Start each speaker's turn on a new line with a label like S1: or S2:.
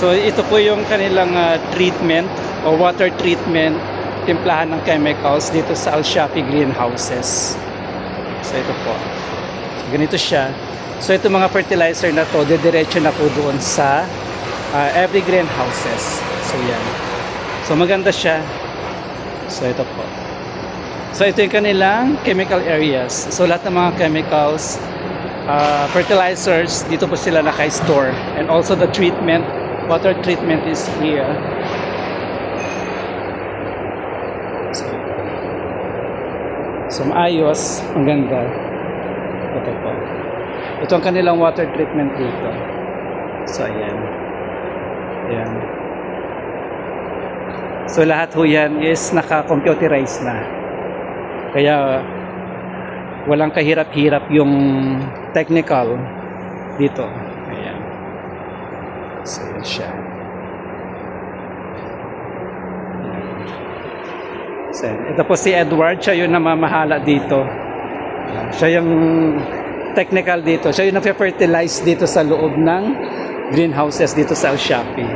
S1: So ito po yung kanilang treatment o water treatment, timplahan ng chemicals dito sa Al Shafi greenhouses. So ito po. So, ganito siya. So ito mga fertilizer na to, didiretso na po doon sa every greenhouses. So yan. So maganda siya. So ito po. So ito yung kanilang chemical areas. So lahat ng mga chemicals, fertilizers, dito po sila naka-store. And also the treatment, water treatment is here. So maayos, ang ganda. Ito po. Ito ang kanilang water treatment dito. So ayan. Ayan. So lahat ho yan is naka-computerize na. Kaya walang kahirap-hirap yung technical dito. Ayan. So yan siya. So, ito po si Edward, siya yung namamahala dito. Siya yung technical dito. Siya yung nag-fertilize dito sa loob ng greenhouses dito sa Al Shafi.